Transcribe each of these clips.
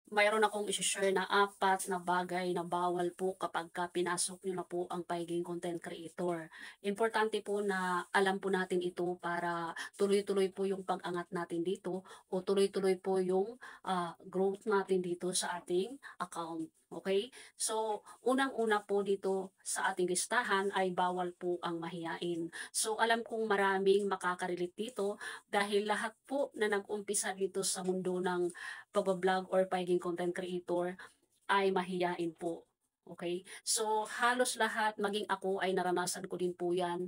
mayroon akong isi-share na 4 na bagay na bawal po kapagka pinasok niyo na po ang pagiging content creator. Importante po na alam po natin ito para tuloy-tuloy po yung pag-angat natin dito o tuloy-tuloy po yung, growth natin dito sa ating account, okay? So, unang-una po dito sa ating listahan ay bawal po ang mahiyain. So, alam kong maraming makaka-relate dito dahil lahat po na nag-umpisa dito sa mundo ng pagba-vlog or pagiging content creator ay mahiyain po. Okay? So, halos lahat, maging ako ay naranasan ko din po yan.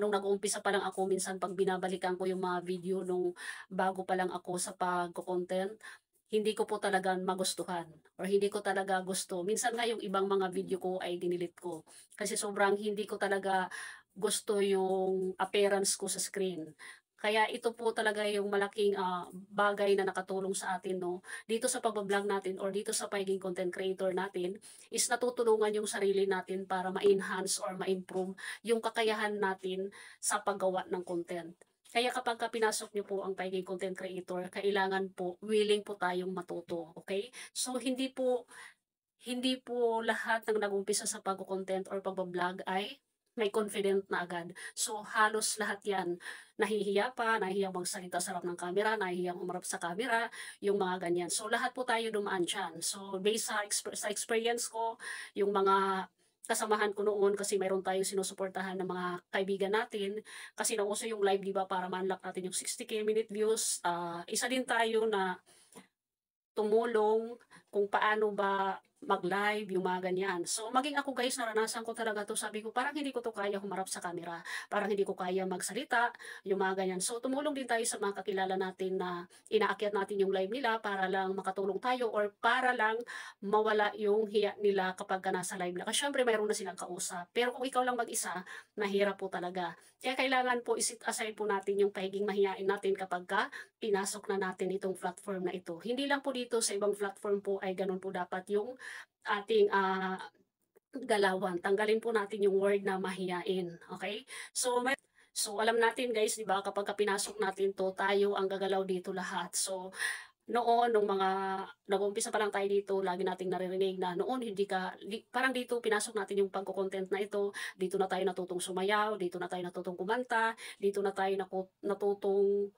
Nung nag-uumpisa pa lang ako, minsan pag binabalikan ko yung mga video nung bago pa lang ako sa pagko-content, hindi ko po talaga magustuhan or hindi ko talaga gusto. Minsan nga yung ibang mga video ko ay dinilit ko. Kasi sobrang hindi ko talaga gusto yung appearance ko sa screen. Kaya ito po talaga yung malaking, bagay na nakatulong sa atin 'no, dito sa pagba-vlog natin or dito sa pagiging content creator natin is natutulungan yung sarili natin para ma-enhance or ma-improve yung kakayahan natin sa paggawa ng content. Kaya kapagka pinasok niyo po ang pagiging content creator, kailangan po willing po tayong matuto, okay? So hindi po lahat ng nag-umpisa sa pagko-content or pagba-vlog ay may confident na agad. So, halos lahat 'yan nahihiya pa, nahihiyang magsalita sa harap ng camera, nahihiyang umarap sa camera, yung mga ganyan. So, lahat po tayo dumaan diyan. So, based sa experience ko, yung mga kasamahan ko noon kasi mayroon tayong sinusuportahan ng mga kaibigan natin, kasi nauso yung live 'di ba para ma-unlock natin yung 60K minute views, isa din tayo na tumulong kung paano ba mag-live, yung mga ganyan. So, maging ako guys, naranasan ko talaga 'to. Sabi ko, "Parang hindi ko 'to kaya humarap sa camera, parang hindi ko kaya magsalita," yung mga ganyan. So, tumulong din tayo sa mga kakilala natin na inaakyat natin yung live nila para lang makatulong tayo or para lang mawala yung hiya nila kapagka nasa live na. Kasi siyempre mayroon na silang kausap. Pero kung ikaw lang mag-isa, mahirap po talaga. Kaya kailangan po i-set aside po natin yung pagiging mahiyain natin kapagka pinasok na natin itong platform na ito. Hindi lang po dito sa ibang platform po ay gano'n po dapat yung ating, galawan. Tanggalin po natin yung word na mahiyain, okay? So alam natin guys 'di ba kapagka pinasok natin 'to, tayo ang gagalaw dito lahat. So noon nung mga nag-uumpisa pa lang tayo dito, lagi nating naririnig na noon parang dito pinasok natin yung pagko-content na ito, dito na tayo natutong sumayaw, dito na tayo natutong kumanta, dito na tayo natutong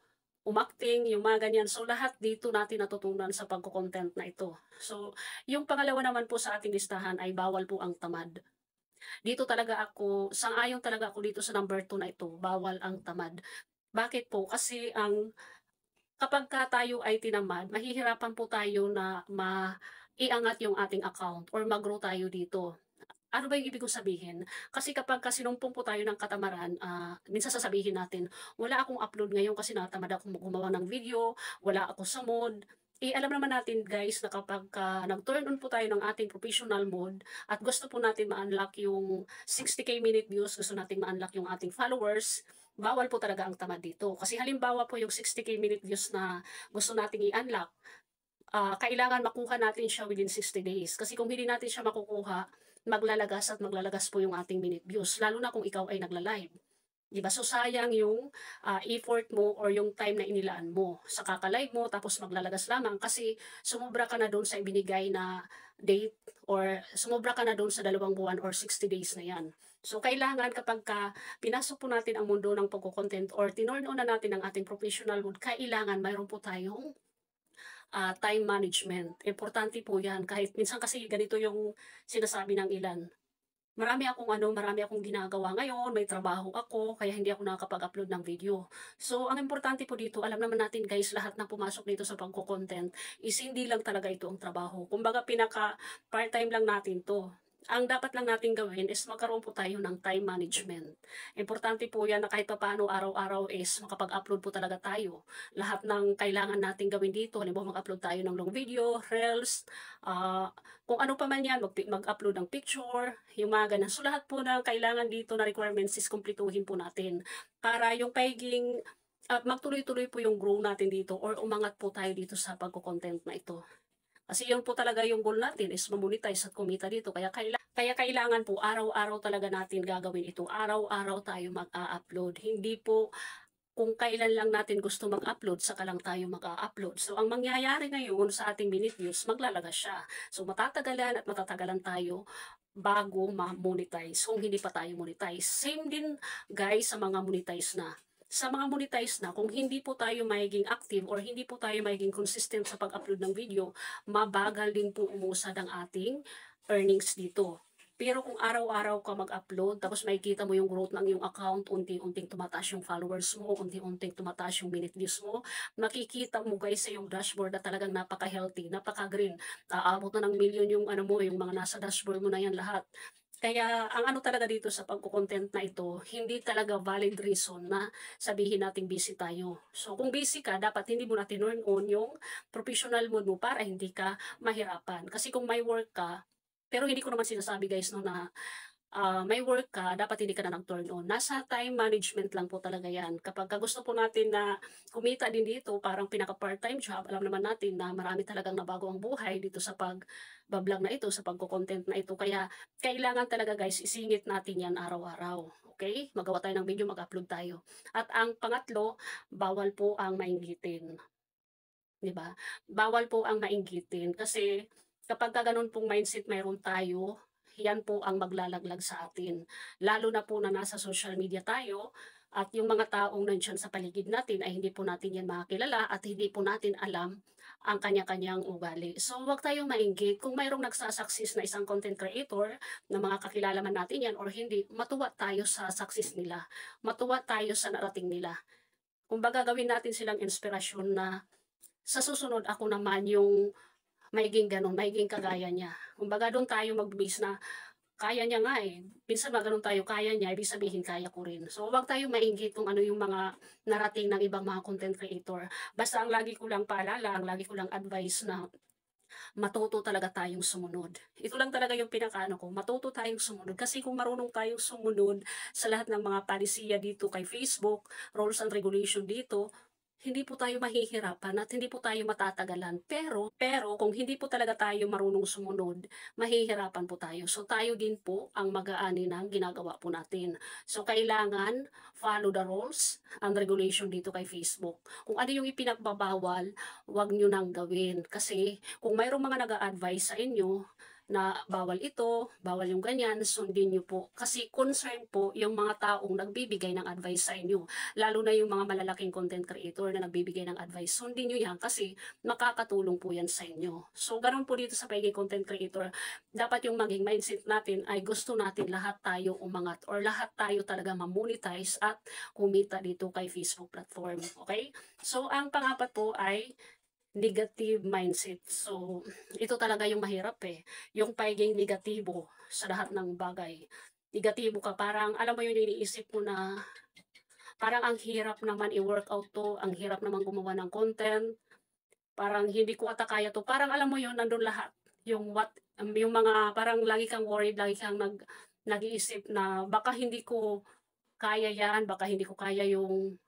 umacting, yung mga ganyan. So, lahat dito natin natutunan sa pagko-content na ito. So, yung pangalawa naman po sa ating listahan ay bawal po ang tamad. Dito talaga ako sang-ayon talaga ako dito sa number 2 na ito, bawal ang tamad. Bakit po? Kasi kapagka tayo ay tinamad, mahihirapan po tayo na maiangat yung ating account or mag-grow tayo dito. Ano ba yung ibig kong sabihin? Kasi kapagka sinumpong po tayo ng katamaran, minsan sasabihin natin, "Wala akong upload ngayon kasi natamad akong gumawa ng video, wala ako sa mood." Eh, alam naman natin guys na kapagka nag-turn on po tayo ng ating professional mode at gusto po natin ma-unlock yung 60K minute views, gusto nating ma-unlock yung ating followers, bawal po talaga ang tamad dito. Kasi halimbawa po yung 60K minute views na gusto nating i-unlock, kailangan makuha natin siya within 60 days. Kasi kung hindi natin siya makukuha, maglalagas at maglalagas po yung ating minute views, lalo na kung ikaw ay nagla-live. 'Di ba? So, sayang yung, effort mo or yung time na inilaan mo sa kaka-live mo tapos maglalagas lamang kasi sumobra ka na dun sa ibinigay na date or sumobra ka na dun sa 2 buwan or 60 days na 'yan. So, kailangan kapagka pinasok po natin ang mundo ng pagko-content or tinorn on na natin ang ating professional mode, kailangan mayroon po tayong time management. Importante po 'yan kahit minsan kasi ganito yung sinasabi ng ilan, marami akong ginagawa ngayon, may trabaho ako, kaya hindi ako nakakapag-upload ng video. So, ang importante po dito, alam naman natin guys, lahat ng pumasok dito sa pagko-content is hindi lang talaga ito ang trabaho. Kumbaga part-time lang natin 'to. Ang dapat lang natin gawin is magkaroon po tayo ng time management. Importante po 'yan na kahit papaano araw-araw is makapag-upload po talaga tayo. Lahat ng kailangan nating gawin dito, halimbawa mag-upload tayo ng long video, reels, kung ano pa man 'yan, mag-upload ng picture, yung mga gano'n. So, lahat po ng kailangan dito na requirements is kumpletuhin po natin para yung pagiging magtuloy-tuloy po yung grow natin dito or umangat po tayo dito sa pagko-content na ito. Kasi yun po talaga yung goal natin is ma-monetize at kumita dito kaya kailangan po araw-araw talaga natin gagawin ito, araw-araw tayo mag-a-upload. Hindi po kung kailan lang natin gusto mag-upload, saka lang tayo mag-a-upload. So, ang mangyayari ngayon sa ating minute views, maglalagas siya. So, matatagalan at matatagalan tayo bago ma-monetize kung hindi pa tayo monetize. Same din guys sa mga monetize na. Sa mga monetize na, kung hindi po tayo magiging active or hindi po tayo magiging consistent sa pag-upload ng video, mabagal din po umusad ang ating earnings dito. Pero kung araw-araw ka mag-upload, tapos makikita mo yung growth ng iyong account, unti-unting tumataas yung followers mo, unti-unting tumataas yung minute views mo, makikita mo guys sa yung dashboard na talagang napaka-healthy, napaka-green. Aabot na ng million yung ano mo, yung mga nasa dashboard mo na yan lahat. Kaya ang ano talaga dito sa pagko-content na ito, hindi talaga valid reason na sabihin nating busy tayo. So kung busy ka, dapat hindi mo na tinurn on yung professional mode mo para hindi ka mahirapan. Kasi kung may work ka, pero hindi ko naman sinasabi guys no na may work ka, dapat hindi ka na nag-turn on. Nasa time management lang po talaga yan. Kapag gusto po natin na kumita din dito, parang pinaka part-time job, alam naman natin na marami talagang nabago ang buhay dito sa pag-vlog na ito, sa pagko-content na ito. Kaya kailangan talaga guys, isingit natin yan araw-araw. Okay? Magawa tayo ng video, mag-upload tayo. At ang pangatlo, bawal po ang mainggitin. 'Di ba? Bawal po ang mainggitin kasi kapagka gano'n pong mindset meron tayo, yan po ang maglalaglag sa atin. Lalo na po na nasa social media tayo at yung mga taong nandiyan sa paligid natin ay hindi po natin yan makakilala at hindi po natin alam ang kanya-kanyang ugali. So, huwag tayong mainggit. Kung mayroong nagsa-success na isang content creator na mga kakilala man natin yan or hindi, matuwa tayo sa success nila. Matuwa tayo sa narating nila. Kumbaga gawin natin silang inspirasyon na sa susunod ako naman yung magiging gano'n, magiging kagaya niya. Kumbaga do'n tayo mag-base na kaya niya nga, eh. Minsan 'pag gano'n tayo, kaya niya, ibig sabihin kaya ko rin. So, huwag tayong mainggit kung ano yung mga narating ng ibang mga content creator. Basta ang lagi ko lang paalala, ang lagi ko lang advice na matuto talaga tayong sumunod. Ito lang talaga yung pinakaano ko, matuto tayong sumunod. Kasi kung marunong tayong sumunod sa lahat ng mga palisiya dito kay Facebook, rules and regulation dito, hindi po tayo mahihirapan at hindi po tayo matatagalan. Pero kung hindi po talaga tayo marunong sumunod, mahihirapan po tayo. So tayo din po ang mag-aani ng ginagawa po natin. So kailangan follow the rules and regulation dito kay Facebook. Kung ano yung ipinagbabawal, huwag nyo nang gawin. Kasi kung mayroong mga nag-a-advise sa inyo na bawal ito, bawal yung ganyan, sundin nyo po. Kasi concern po yung mga taong nagbibigay ng advice sa inyo. Lalo na yung mga malalaking content creator na nagbibigay ng advice. Sundin nyo yan kasi makakatulong po yan sa inyo. So, ganun po dito sa pagiging content creator. Dapat yung maging mindset natin ay gusto natin lahat tayo umangat or lahat tayo talaga mamonetize at kumita dito kay Facebook platform. Okay? So, ang pangapat po ay negative mindset. So, ito talaga yung mahirap eh. Yung pagiging negatibo sa lahat ng bagay. Negatibo ka, parang alam mo yung iniisip mo na parang ang hirap naman i-workout to, ang hirap naman gumawa ng content, parang hindi ko ata kaya to. Parang alam mo yun, nandun lahat. Yung yung mga parang lagi kang worried, lagi kang nag-iisip na baka hindi ko kaya yan, baka hindi ko kaya yung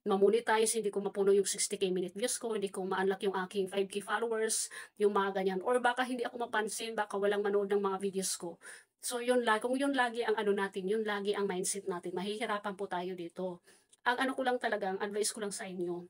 ma-monetize, hindi ko mapuno yung 60K minute views ko, hindi ko ma-unlock yung aking 5K followers, yung mga ganyan. Or baka hindi ako mapansin, baka walang manood ng mga videos ko. So yun lagi, kung yun lagi ang ano natin, yun lagi ang mindset natin, mahihirapan po tayo dito. Ang ano ko lang talaga, ang advice ko lang sa inyo,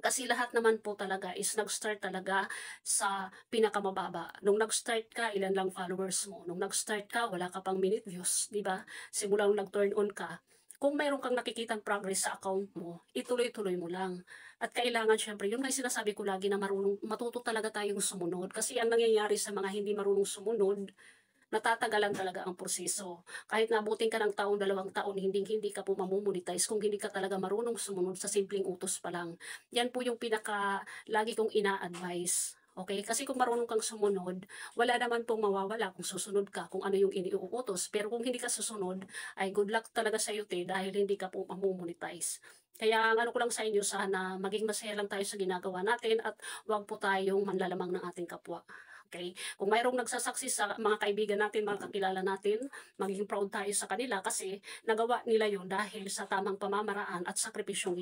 kasi lahat naman po talaga is nag-start talaga sa pinakamababa. Nung nag-start ka, ilan lang followers mo. Nung nag-start ka, wala ka pang minute views, di ba? Simula nung nag-turn on ka, kung mayroon kang nakikitang progress sa account mo, ituloy-tuloy mo lang. At kailangan syempre, yun nga yung sinasabi ko lagi na matuto talaga tayong sumunod. Kasi ang nangyayari sa mga hindi marunong sumunod, natatagalan talaga ang proseso. Kahit nabutin ka ng taon, 2 taon, hindi ka po mamomonetize kung hindi ka talaga marunong sumunod sa simpleng utos pa lang. Yan po yung pinaka lagi kong ina-advise. Okay? Kasi kung marunong kang sumunod, wala naman pong mawawala kung susunod ka, kung ano yung iniuutos. Pero kung hindi ka susunod, ay good luck talaga sa iyo dahil hindi ka po mamomonetize. Kaya ang ano ko lang sa inyo, sana maging masaya lang tayo sa ginagawa natin at huwag po tayong manlalamang ng ating kapwa. Okay? Kung mayroong nagsasucceed sa mga kaibigan natin, mga kakilala natin, maging proud tayo sa kanila kasi nagawa nila yun dahil sa tamang pamamaraan at sakripisyong